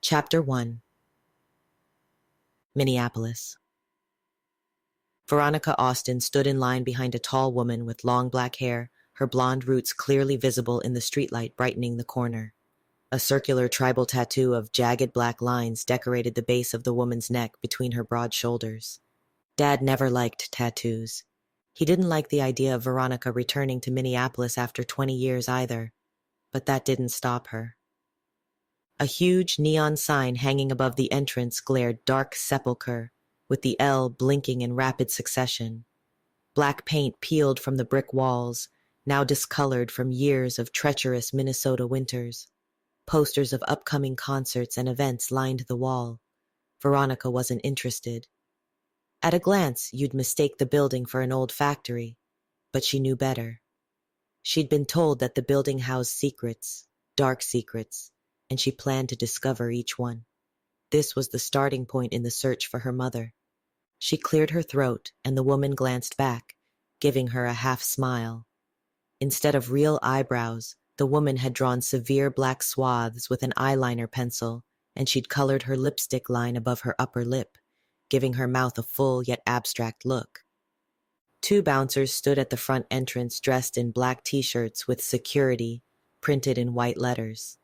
Chapter 1. Minneapolis. Veronica Austin stood in line behind a tall woman with long black hair, her blonde roots clearly visible in the streetlight brightening the corner. A circular tribal tattoo of jagged black lines decorated the base of the woman's neck between her broad shoulders. Dad never liked tattoos. He didn't like the idea of Veronica returning to Minneapolis after 20 years either, but that didn't stop her. A huge neon sign hanging above the entrance glared dark sepulchre, with the L blinking in rapid succession. Black paint peeled from the brick walls, now discolored from years of treacherous Minnesota winters. Posters of upcoming concerts and events lined the wall. Veronica wasn't interested. At a glance, you'd mistake the building for an old factory, but she knew better. She'd been told that the building housed secrets, dark secrets, and she planned to discover each one. This was the starting point in the search for her mother. She cleared her throat, and the woman glanced back, giving her a half smile. Instead of real eyebrows, the woman had drawn severe black swaths with an eyeliner pencil, and she'd colored her lipstick line above her upper lip, giving her mouth a full yet abstract look. Two bouncers stood at the front entrance dressed in black t-shirts with security printed in white letters.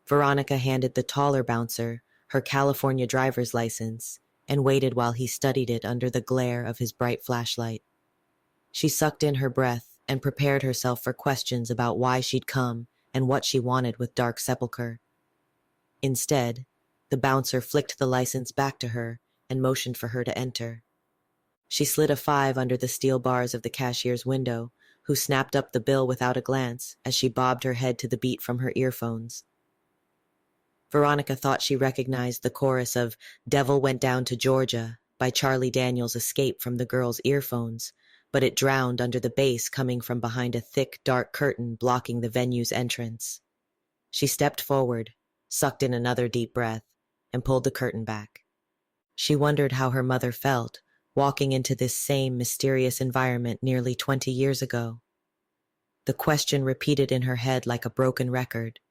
Veronica handed the taller bouncer her California driver's license and waited while he studied it under the glare of his bright flashlight. She sucked in her breath and prepared herself for questions about why she'd come and what she wanted with Dark Sepulchre. Instead, the bouncer flicked the license back to her and motioned for her to enter. She slid a 5 under the steel bars of the cashier's window, who snapped up the bill without a glance as she bobbed her head to the beat from her earphones. Veronica thought she recognized the chorus of "Devil Went Down to Georgia" by Charlie Daniels' Escape from the girl's earphones, but it drowned under the bass coming from behind a thick, dark curtain blocking the venue's entrance. She stepped forward, sucked in another deep breath, and pulled the curtain back. She wondered how her mother felt, walking into this same mysterious environment nearly 20 years ago. The question repeated in her head like a broken record.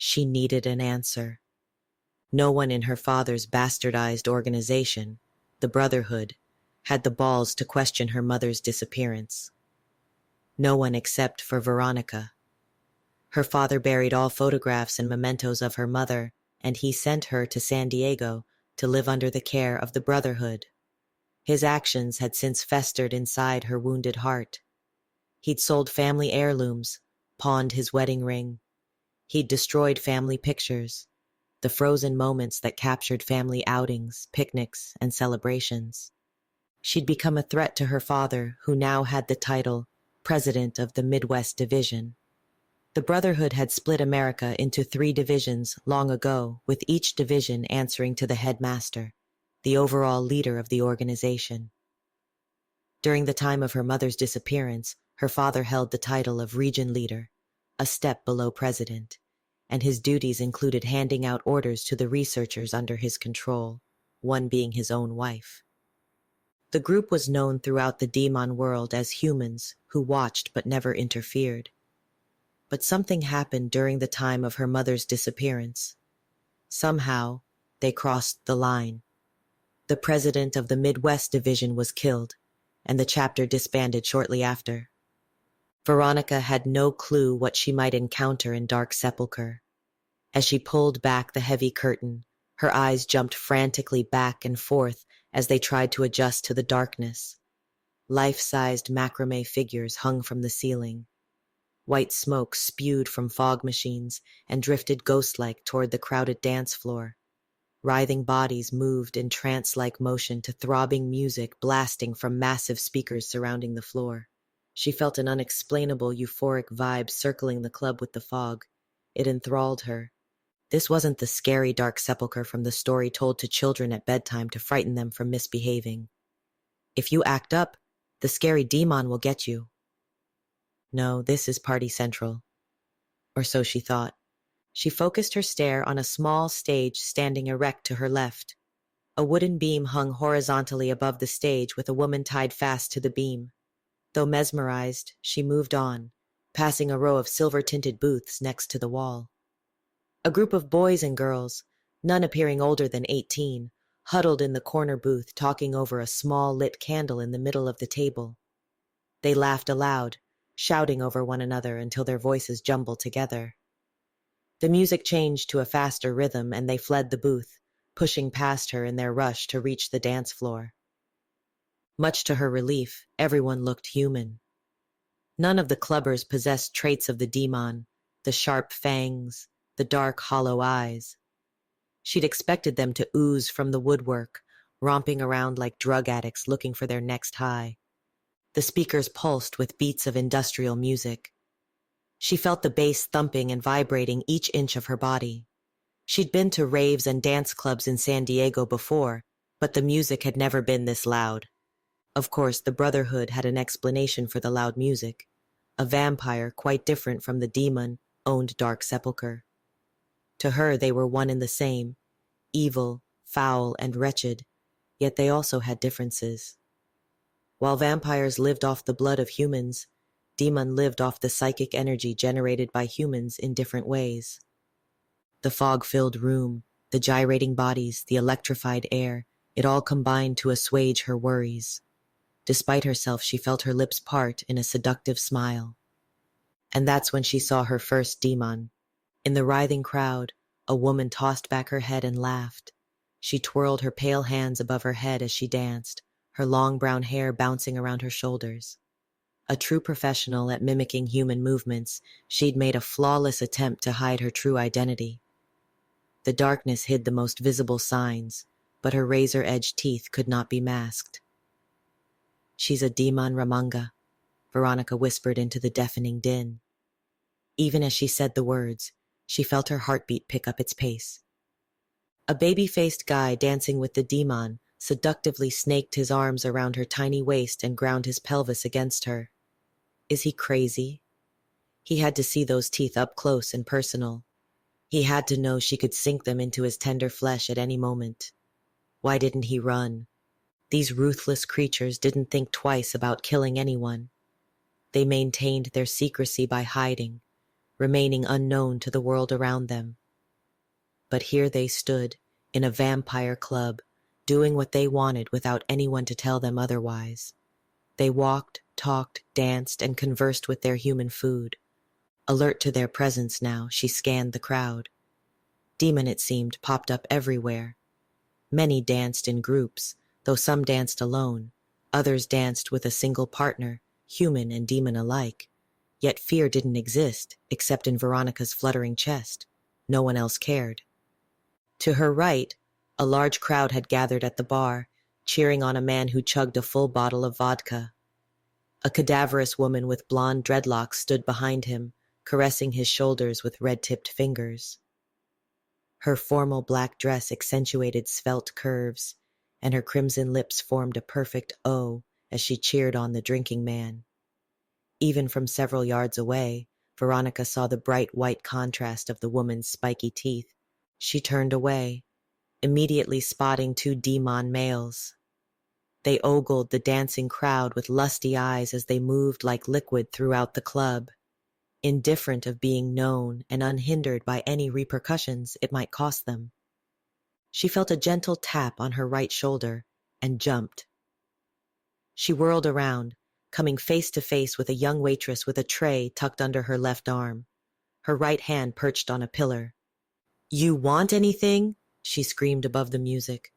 She needed an answer. No one in her father's bastardized organization, the Brotherhood, had the balls to question her mother's disappearance. No one except for Veronica. Her father buried all photographs and mementos of her mother, and he sent her to San Diego to live under the care of the Brotherhood. His actions had since festered inside her wounded heart. He'd sold family heirlooms, pawned his wedding ring. He'd destroyed family pictures, the frozen moments that captured family outings, picnics, and celebrations. She'd become a threat to her father, who now had the title President of the Midwest Division. The Brotherhood had split America into 3 divisions long ago, with each division answering to the headmaster, the overall leader of the organization. During the time of her mother's disappearance, her father held the title of Region Leader, a step below president, and his duties included handing out orders to the researchers under his control, one being his own wife. The group was known throughout the Deamhan world as humans who watched but never interfered. But something happened during the time of her mother's disappearance. Somehow, they crossed the line. The president of the Midwest Division was killed, and the chapter disbanded shortly after. Veronica had no clue what she might encounter in Dark Sepulchre. As she pulled back the heavy curtain, her eyes jumped frantically back and forth as they tried to adjust to the darkness. Life-sized macrame figures hung from the ceiling. White smoke spewed from fog machines and drifted ghost-like toward the crowded dance floor. Writhing bodies moved in trance-like motion to throbbing music blasting from massive speakers surrounding the floor. She felt an unexplainable euphoric vibe circling the club with the fog. It enthralled her. This wasn't the scary Dark Sepulchre from the story told to children at bedtime to frighten them from misbehaving. If you act up, the scary demon will get you. No, this is Party Central. Or so she thought. She focused her stare on a small stage standing erect to her left. A wooden beam hung horizontally above the stage with a woman tied fast to the beam. Though mesmerized, she moved on, passing a row of silver-tinted booths next to the wall. A group of boys and girls, none appearing older than 18, huddled in the corner booth talking over a small lit candle in the middle of the table. They laughed aloud, shouting over one another until their voices jumbled together. The music changed to a faster rhythm and they fled the booth, pushing past her in their rush to reach the dance floor. Much to her relief, everyone looked human. None of the clubbers possessed traits of the demon, the sharp fangs, the dark, hollow eyes. She'd expected them to ooze from the woodwork, romping around like drug addicts looking for their next high. The speakers pulsed with beats of industrial music. She felt the bass thumping and vibrating each inch of her body. She'd been to raves and dance clubs in San Diego before, but the music had never been this loud. Of course, the Brotherhood had an explanation for the loud music. A vampire quite different from the demon owned Dark Sepulchre. To her, they were one and the same, evil, foul, and wretched, yet they also had differences. While vampires lived off the blood of humans, demon lived off the psychic energy generated by humans in different ways. The fog-filled room, the gyrating bodies, the electrified air, it all combined to assuage her worries. Despite herself, she felt her lips part in a seductive smile. And that's when she saw her first demon. In the writhing crowd, a woman tossed back her head and laughed. She twirled her pale hands above her head as she danced, her long brown hair bouncing around her shoulders. A true professional at mimicking human movements, she'd made a flawless attempt to hide her true identity. The darkness hid the most visible signs, but her razor-edged teeth could not be masked. "She's a demon Ramanga," Veronica whispered into the deafening din. Even as she said the words, she felt her heartbeat pick up its pace. A baby-faced guy dancing with the demon seductively snaked his arms around her tiny waist and ground his pelvis against her. Is he crazy? He had to see those teeth up close and personal. He had to know she could sink them into his tender flesh at any moment. Why didn't he run? These ruthless creatures didn't think twice about killing anyone. They maintained their secrecy by hiding, remaining unknown to the world around them. But here they stood, in a vampire club, doing what they wanted without anyone to tell them otherwise. They walked, talked, danced, and conversed with their human food. Alert to their presence now, she scanned the crowd. Demon, it seemed, popped up everywhere. Many danced in groups, though some danced alone. Others danced with a single partner, human and demon alike. Yet fear didn't exist, except in Veronica's fluttering chest. No one else cared. To her right, a large crowd had gathered at the bar, cheering on a man who chugged a full bottle of vodka. A cadaverous woman with blonde dreadlocks stood behind him, caressing his shoulders with red-tipped fingers. Her formal black dress accentuated svelte curves, and her crimson lips formed a perfect O as she cheered on the drinking man. Even from several yards away, Veronica saw the bright white contrast of the woman's spiky teeth. She turned away, immediately spotting two demon males. They ogled the dancing crowd with lusty eyes as they moved like liquid throughout the club, indifferent of being known and unhindered by any repercussions it might cost them. She felt a gentle tap on her right shoulder and jumped. She whirled around, coming face to face with a young waitress with a tray tucked under her left arm, her right hand perched on a pillar. "You want anything?" she screamed above the music.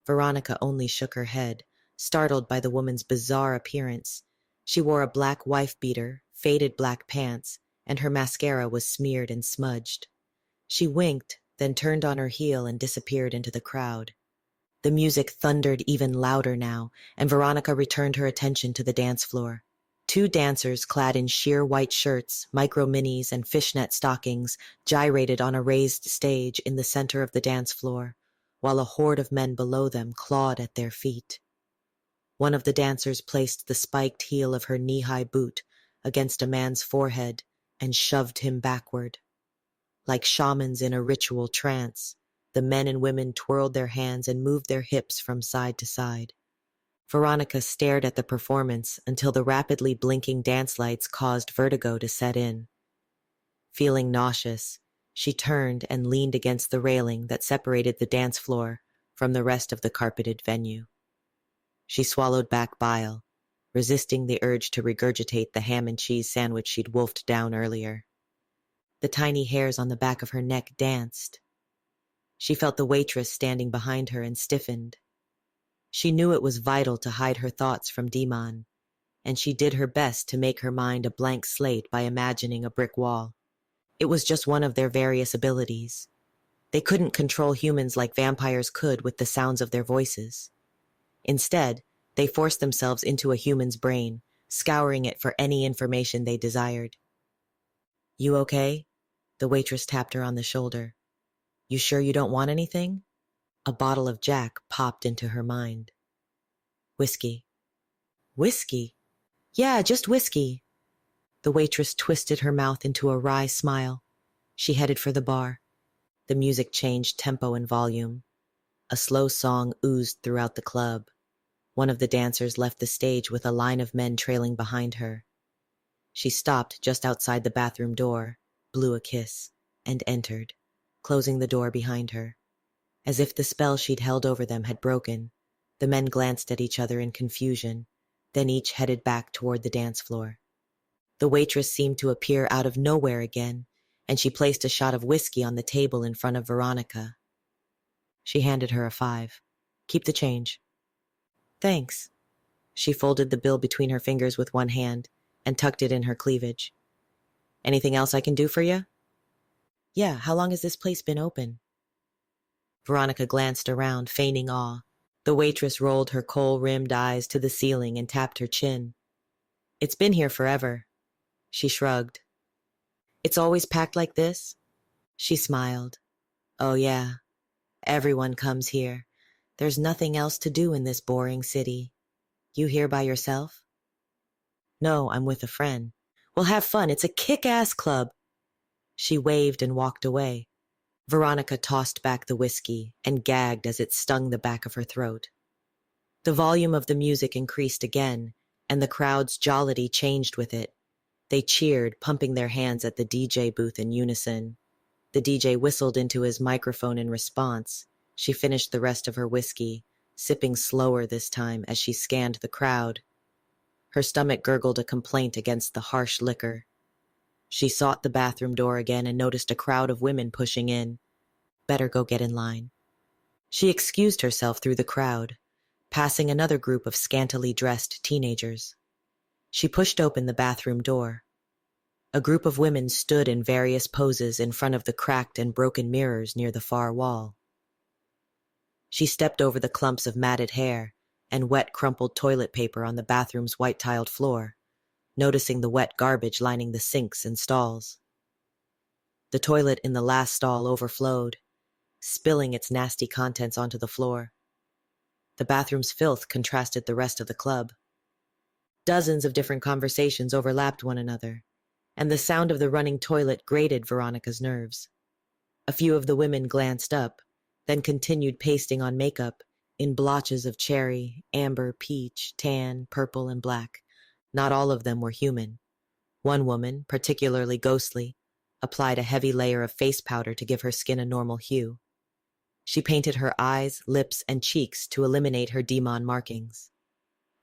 Veronica only shook her head, startled by the woman's bizarre appearance. She wore a black wife-beater, faded black pants, and her mascara was smeared and smudged. She winked, then turned on her heel and disappeared into the crowd. The music thundered even louder now, and Veronica returned her attention to the dance floor. Two dancers clad in sheer white shirts, micro-minis, and fishnet stockings gyrated on a raised stage in the center of the dance floor, while a horde of men below them clawed at their feet. One of the dancers placed the spiked heel of her knee-high boot against a man's forehead and shoved him backward. Like shamans in a ritual trance, the men and women twirled their hands and moved their hips from side to side. Veronica stared at the performance until the rapidly blinking dance lights caused vertigo to set in. Feeling nauseous, She turned and leaned against the railing that separated the dance floor from the rest of the carpeted venue. She swallowed back bile, resisting the urge to regurgitate the ham and cheese sandwich she'd wolfed down earlier. The tiny hairs on the back of her neck danced. She felt the waitress standing behind her and stiffened. She knew it was vital to hide her thoughts from Deamhan, and she did her best to make her mind a blank slate by imagining a brick wall. It was just one of their various abilities. They couldn't control humans like vampires could with the sounds of their voices. Instead, they forced themselves into a human's brain, scouring it for any information they desired. "You okay?" The waitress tapped her on the shoulder. "You sure you don't want anything?" A bottle of Jack popped into her mind. "Whiskey." "Whiskey?" "Yeah, just whiskey." The waitress twisted her mouth into a wry smile. She headed for the bar. The music changed tempo and volume. A slow song oozed throughout the club. One of the dancers left the stage with a line of men trailing behind her. She stopped just outside the bathroom door, blew a kiss, and entered, closing the door behind her. As if the spell she'd held over them had broken, the men glanced at each other in confusion, then each headed back toward the dance floor. The waitress seemed to appear out of nowhere again, and she placed a shot of whiskey on the table in front of Veronica. She handed her a $5. "Keep the change." "Thanks." She folded the bill between her fingers with one hand and tucked it in her cleavage. "Anything else I can do for you?" "Yeah, how long has this place been open?" Veronica glanced around, feigning awe. The waitress rolled her kohl-rimmed eyes to the ceiling and tapped her chin. "It's been here forever." She shrugged. "It's always packed like this?" She smiled. "Oh yeah, everyone comes here. There's nothing else to do in this boring city. You here by yourself?" "No, I'm with a friend." "Well, have fun. It's a kick-ass club." She waved and walked away. Veronica tossed back the whiskey and gagged as it stung the back of her throat. The volume of the music increased again, and the crowd's jollity changed with it. They cheered, pumping their hands at the DJ booth in unison. The DJ whistled into his microphone in response. She finished the rest of her whiskey, sipping slower this time as she scanned the crowd. Her stomach gurgled a complaint against the harsh liquor. She sought the bathroom door again and noticed a crowd of women pushing in. Better go get in line. She excused herself through the crowd, passing another group of scantily dressed teenagers. She pushed open the bathroom door. A group of women stood in various poses in front of the cracked and broken mirrors near the far wall. She stepped over the clumps of matted hair and wet crumpled toilet paper on the bathroom's white-tiled floor, noticing the wet garbage lining the sinks and stalls. The toilet in the last stall overflowed, spilling its nasty contents onto the floor. The bathroom's filth contrasted the rest of the club. Dozens of different conversations overlapped one another, and the sound of the running toilet grated Veronica's nerves. A few of the women glanced up, then continued pasting on makeup in blotches of cherry, amber, peach, tan, purple, and black. Not all of them were human. One woman, particularly ghostly, applied a heavy layer of face powder to give her skin a normal hue. She painted her eyes, lips, and cheeks to eliminate her demon markings.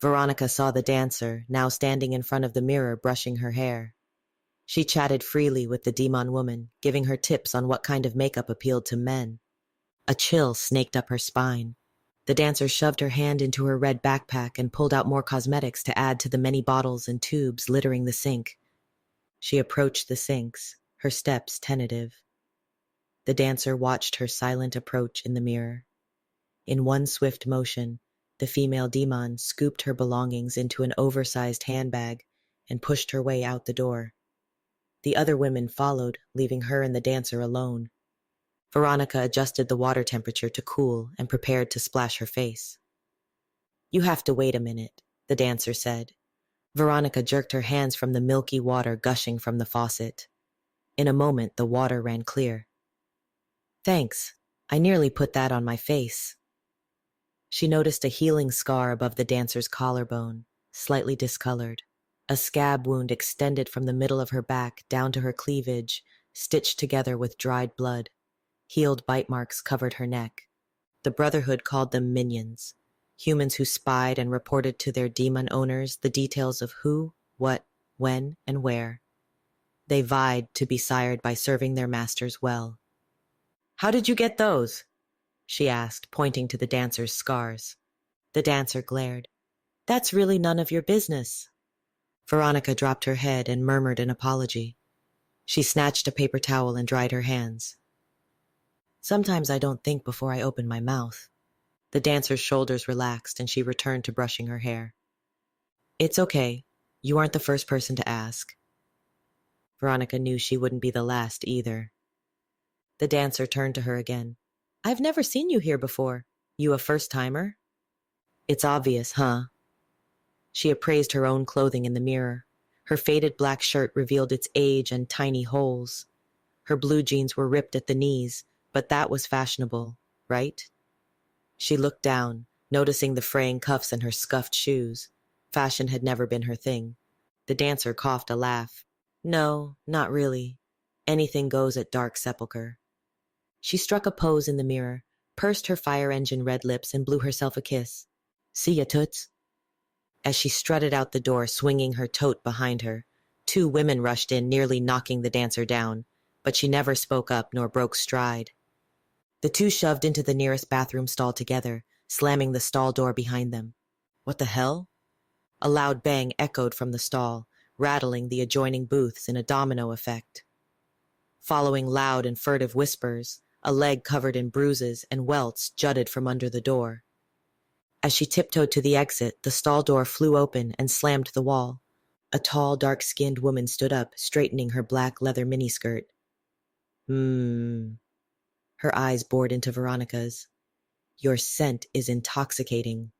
Veronica saw the dancer, now standing in front of the mirror brushing her hair. She chatted freely with the demon woman, giving her tips on what kind of makeup appealed to men. A chill snaked up her spine. The dancer shoved her hand into her red backpack and pulled out more cosmetics to add to the many bottles and tubes littering the sink. She approached the sinks, her steps tentative. The dancer watched her silent approach in the mirror. In one swift motion, the female demon scooped her belongings into an oversized handbag and pushed her way out the door. The other women followed, leaving her and the dancer alone. Veronica adjusted the water temperature to cool and prepared to splash her face. "You have to wait a minute," the dancer said. Veronica jerked her hands from the milky water gushing from the faucet. In a moment, the water ran clear. "Thanks. I nearly put that on my face." She noticed a healing scar above the dancer's collarbone, slightly discolored. A scab wound extended from the middle of her back down to her cleavage, stitched together with dried blood. Healed bite marks covered her neck. The Brotherhood called them minions, humans who spied and reported to their demon owners the details of who, what, when, and where. They vied to be sired by serving their masters well. "How did you get those?" she asked, pointing to the dancer's scars. The dancer glared. "That's really none of your business." Veronica dropped her head and murmured an apology. She snatched a paper towel and dried her hands. "Sometimes I don't think before I open my mouth." The dancer's shoulders relaxed and she returned to brushing her hair. "It's okay. You aren't the first person to ask." Veronica knew she wouldn't be the last either. The dancer turned to her again. "I've never seen you here before. You a first-timer?" "It's obvious, huh?" She appraised her own clothing in the mirror. Her faded black shirt revealed its age and tiny holes. Her blue jeans were ripped at the knees, but that was fashionable, right? She looked down, noticing the fraying cuffs and her scuffed shoes. Fashion had never been her thing. The dancer coughed a laugh. "No, not really. Anything goes at Dark Sepulchre." She struck a pose in the mirror, pursed her fire engine red lips, and blew herself a kiss. "See ya, toots." As she strutted out the door, swinging her tote behind her, 2 women rushed in, nearly knocking the dancer down, but she never spoke up nor broke stride. The 2 shoved into the nearest bathroom stall together, slamming the stall door behind them. "What the hell?" A loud bang echoed from the stall, rattling the adjoining booths in a domino effect. Following loud and furtive whispers, a leg covered in bruises and welts jutted from under the door. As she tiptoed to the exit, the stall door flew open and slammed to the wall. A tall, dark-skinned woman stood up, straightening her black leather miniskirt. Her eyes bored into Veronica's. "Your scent is intoxicating."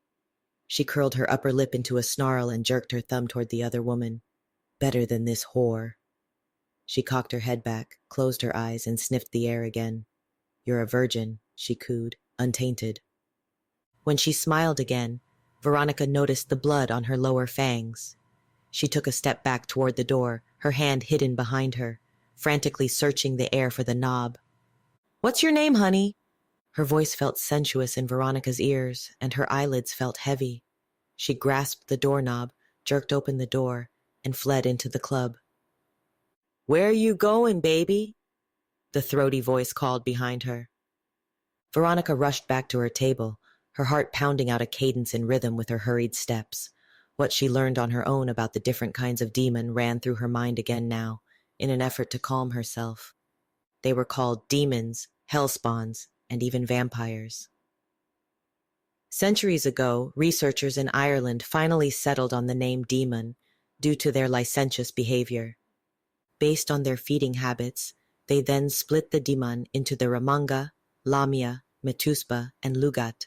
She curled her upper lip into a snarl and jerked her thumb toward the other woman. "Better than this whore." She cocked her head back, closed her eyes, and sniffed the air again. "You're a virgin," she cooed, "untainted." When she smiled again, Veronica noticed the blood on her lower fangs. She took a step back toward the door, her hand hidden behind her, frantically searching the air for the knob. "What's your name, honey?" Her voice felt sensuous in Veronica's ears, and her eyelids felt heavy. She grasped the doorknob, jerked open the door, and fled into the club. "Where are you going, baby?" the throaty voice called behind her. Veronica rushed back to her table, her heart pounding out a cadence in rhythm with her hurried steps. What she learned on her own about the different kinds of demon ran through her mind again now, in an effort to calm herself. They were called demons, hellspawns, and even vampires. Centuries ago, researchers in Ireland finally settled on the name demon due to their licentious behavior. Based on their feeding habits, they then split the demon into the Ramanga, Lamia, Metuspa, and Lugat.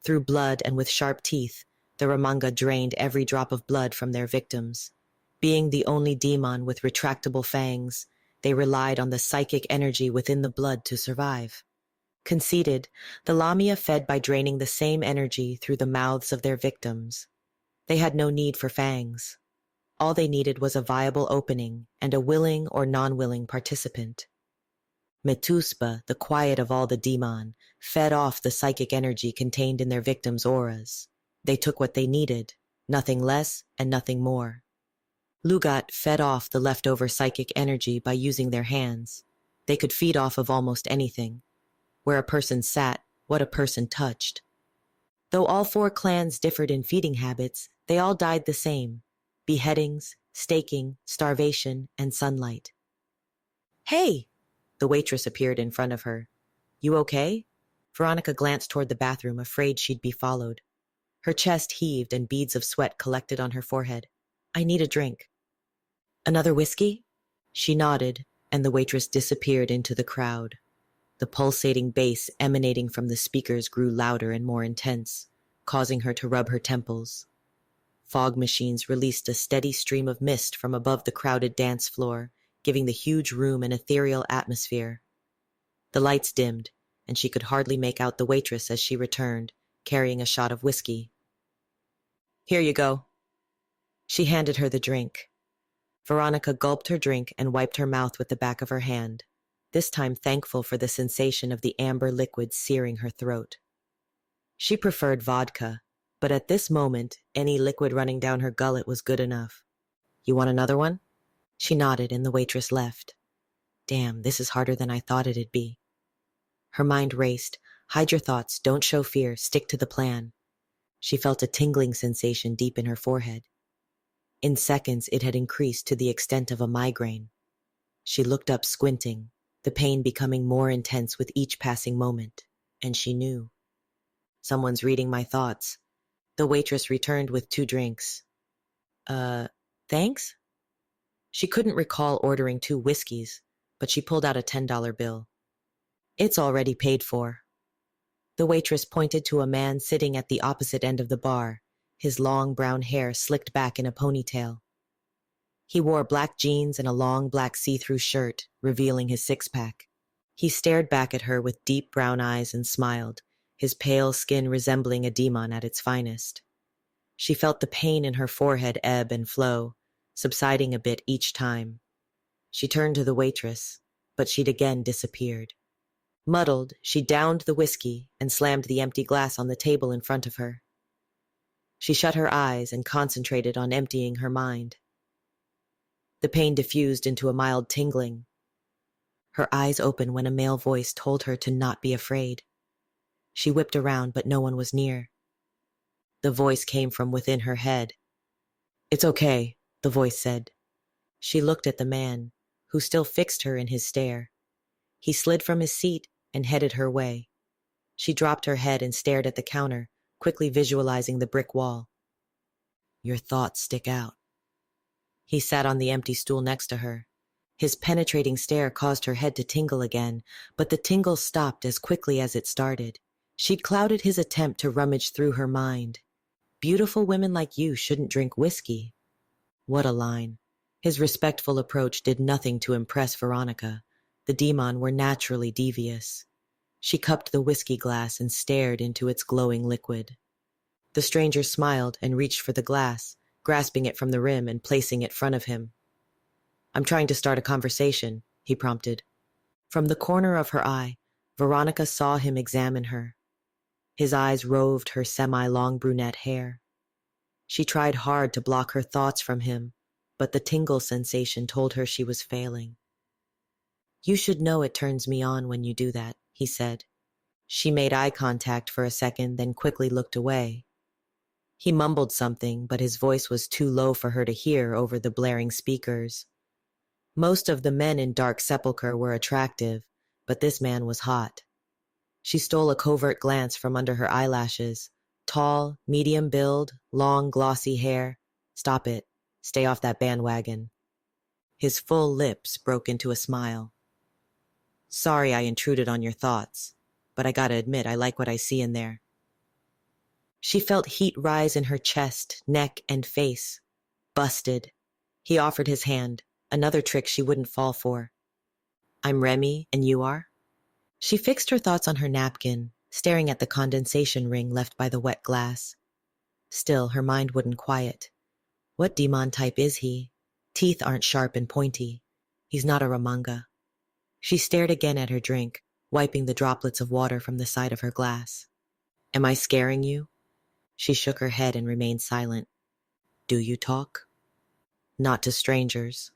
Through blood and with sharp teeth, the Ramanga drained every drop of blood from their victims. Being the only demon with retractable fangs, they relied on the psychic energy within the blood to survive. Conceited, the Lamia fed by draining the same energy through the mouths of their victims. They had no need for fangs. All they needed was a viable opening and a willing or non-willing participant. Metuspa, the quiet of all the demon, fed off the psychic energy contained in their victims' auras. They took what they needed, nothing less and nothing more. Lugat fed off the leftover psychic energy by using their hands. They could feed off of almost anything. Where a person sat, what a person touched. Though all 4 clans differed in feeding habits, they all died the same: beheadings, staking, starvation, and sunlight. "Hey!" The waitress appeared in front of her. "You okay?" Veronica glanced toward the bathroom, afraid she'd be followed. Her chest heaved and beads of sweat collected on her forehead. "I need a drink." "Another whiskey?" She nodded, and the waitress disappeared into the crowd. The pulsating bass emanating from the speakers grew louder and more intense, causing her to rub her temples. Fog machines released a steady stream of mist from above the crowded dance floor, giving the huge room an ethereal atmosphere. The lights dimmed, and she could hardly make out the waitress as she returned, carrying a shot of whiskey. "Here you go." She handed her the drink. Veronica gulped her drink and wiped her mouth with the back of her hand, this time thankful for the sensation of the amber liquid searing her throat. She preferred vodka, but at this moment, any liquid running down her gullet was good enough. You want another one? She nodded and the waitress left. Damn, this is harder than I thought it'd be. Her mind raced. Hide your thoughts, don't show fear, stick to the plan. She felt a tingling sensation deep in her forehead. In seconds, it had increased to the extent of a migraine. She looked up, squinting, the pain becoming more intense with each passing moment, and she knew. Someone's reading my thoughts. The waitress returned with 2 drinks. Thanks? She couldn't recall ordering 2 whiskeys, but she pulled out a $10 bill. It's already paid for. The waitress pointed to a man sitting at the opposite end of the bar, his long brown hair slicked back in a ponytail. He wore black jeans and a long black see-through shirt, revealing his six-pack. He stared back at her with deep brown eyes and smiled, his pale skin resembling a demon at its finest. She felt the pain in her forehead ebb and flow, subsiding a bit each time. She turned to the waitress, but she'd again disappeared. Muddled, she downed the whiskey and slammed the empty glass on the table in front of her. She shut her eyes and concentrated on emptying her mind. The pain diffused into a mild tingling. Her eyes opened when a male voice told her to not be afraid. She whipped around, but no one was near. The voice came from within her head. It's okay, the voice said. She looked at the man, who still fixed her in his stare. He slid from his seat and headed her way. She dropped her head and stared at the counter, quickly visualizing the brick wall. Your thoughts stick out. He sat on the empty stool next to her. His penetrating stare caused her head to tingle again, but the tingle stopped as quickly as it started. She'd clouded his attempt to rummage through her mind. Beautiful women like you shouldn't drink whiskey. What a line. His respectful approach did nothing to impress Veronica. The demon were naturally devious. She cupped the whiskey glass and stared into its glowing liquid. The stranger smiled and reached for the glass, grasping it from the rim and placing it in front of him. I'm trying to start a conversation, he prompted. From the corner of her eye, Veronica saw him examine her. His eyes roved her semi-long brunette hair. She tried hard to block her thoughts from him, but the tingle sensation told her she was failing. You should know it turns me on when you do that, he said. She made eye contact for a second, then quickly looked away. He mumbled something, but his voice was too low for her to hear over the blaring speakers. Most of the men in Dark Sepulchre were attractive, but this man was hot. She stole a covert glance from under her eyelashes. Tall, medium build, long, glossy hair. Stop it. Stay off that bandwagon. His full lips broke into a smile. Sorry I intruded on your thoughts, but I gotta admit I like what I see in there. She felt heat rise in her chest, neck, and face. Busted. He offered his hand, another trick she wouldn't fall for. I'm Remy, and you are? She fixed her thoughts on her napkin, staring at the condensation ring left by the wet glass. Still, her mind wouldn't quiet. What demon type is he? Teeth aren't sharp and pointy. He's not a Ramanga. She stared again at her drink, wiping the droplets of water from the side of her glass. Am I scaring you? She shook her head and remained silent. Do you talk? Not to strangers.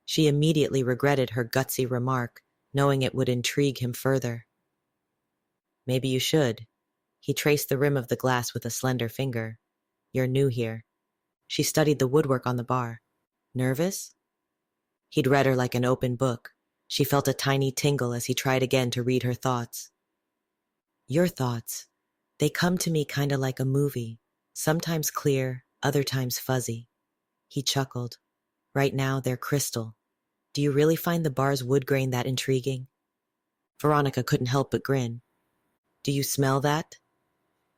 She immediately regretted her gutsy remark, knowing it would intrigue him further. Maybe you should. He traced the rim of the glass with a slender finger. You're new here. She studied the woodwork on the bar. Nervous? He'd read her like an open book. She felt a tiny tingle as he tried again to read her thoughts. Your thoughts. They come to me kind of like a movie, sometimes clear, other times fuzzy. He chuckled. Right now, they're crystal. Do you really find the bar's wood grain that intriguing? Veronica couldn't help but grin. Do you smell that?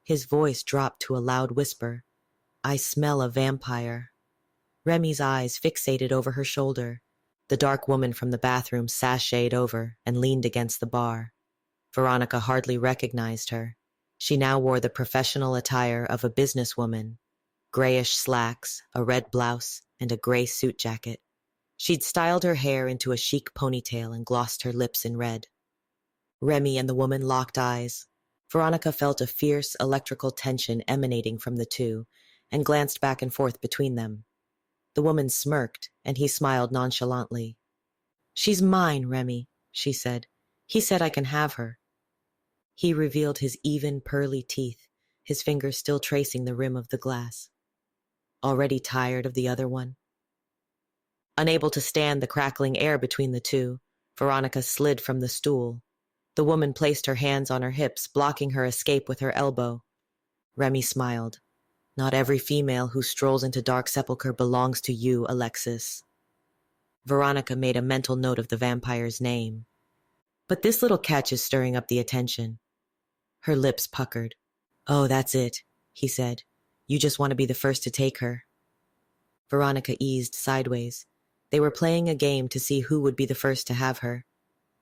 His voice dropped to a loud whisper. I smell a vampire. Remy's eyes fixated over her shoulder. The dark woman from the bathroom sashayed over and leaned against the bar. Veronica hardly recognized her. She now wore the professional attire of a businesswoman. grayish slacks, a red blouse, and a gray suit jacket. She'd styled her hair into a chic ponytail and glossed her lips in red. Remy and the woman locked eyes. Veronica felt a fierce electrical tension emanating from the two and glanced back and forth between them. The woman smirked, and he smiled nonchalantly. "She's mine, Remy," she said. "He said I can have her." He revealed his even, pearly teeth, his fingers still tracing the rim of the glass. Already tired of the other one? Unable to stand the crackling air between the two, Veronica slid from the stool. The woman placed her hands on her hips, blocking her escape with her elbow. Remy smiled. "Not every female who strolls into Dark Sepulchre belongs to you, Alexis." Veronica made a mental note of the vampire's name. "But this little catch is stirring up the attention." Her lips puckered. "Oh, that's it," he said. "You just want to be the first to take her." Veronica eased sideways. They were playing a game to see who would be the first to have her.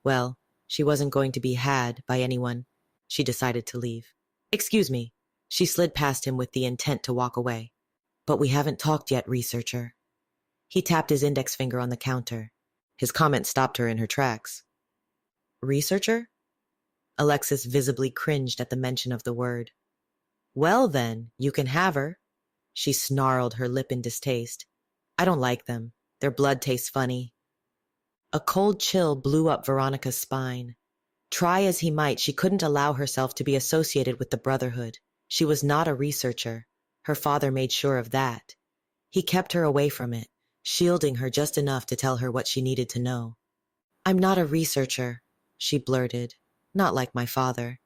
Well, she wasn't going to be had by anyone. She decided to leave. "Excuse me." She slid past him with the intent to walk away. "But we haven't talked yet, researcher." He tapped his index finger on the counter. His comment stopped her in her tracks. "Researcher?" Alexis visibly cringed at the mention of the word. "Well then, you can have her." She snarled, her lip in distaste. "I don't like them. Their blood tastes funny." A cold chill blew up Veronica's spine. Try as he might, she couldn't allow herself to be associated with the Brotherhood. She was not a researcher. Her father made sure of that. He kept her away from it, shielding her just enough to tell her what she needed to know. "I'm not a researcher," she blurted. "Not like my father."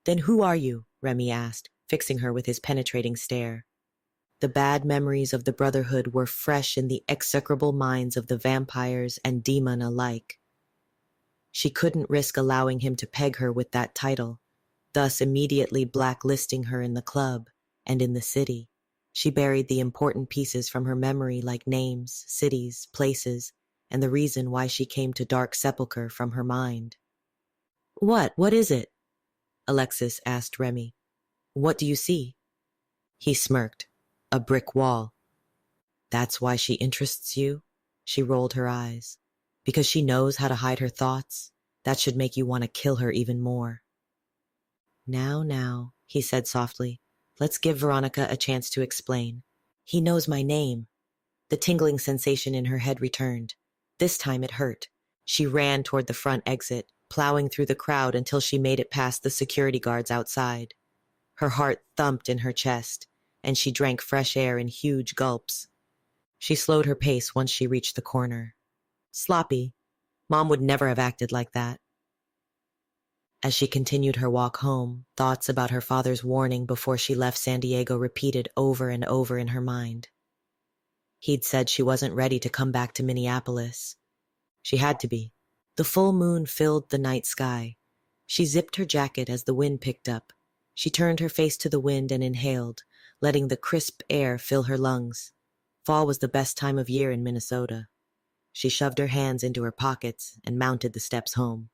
"Then who are you?" Remy asked, fixing her with his penetrating stare. The bad memories of the Brotherhood were fresh in the execrable minds of the vampires and demon alike. She couldn't risk allowing him to peg her with that title, thus immediately blacklisting her in the club and in the city. She buried the important pieces from her memory like names, cities, places, and the reason why she came to Dark Sepulchre from her mind. What is it?" Alexis asked Remy. "What do you see?" He smirked. "A brick wall." "That's why she interests you?" She rolled her eyes. "Because she knows how to hide her thoughts? That should make you want to kill her even more." Now, he said softly. "Let's give Veronica a chance to explain. He knows my name." The tingling sensation in her head returned. This time it hurt. She ran toward the front exit, plowing through the crowd until she made it past the security guards outside. Her heart thumped in her chest, and she drank fresh air in huge gulps. She slowed her pace once she reached the corner. Sloppy. Mom would never have acted like that. As she continued her walk home, thoughts about her father's warning before she left San Diego repeated over and over in her mind. He'd said she wasn't ready to come back to Minneapolis. She had to be. The full moon filled the night sky. She zipped her jacket as the wind picked up. She turned her face to the wind and inhaled, letting the crisp air fill her lungs. Fall was the best time of year in Minnesota. She shoved her hands into her pockets and mounted the steps home.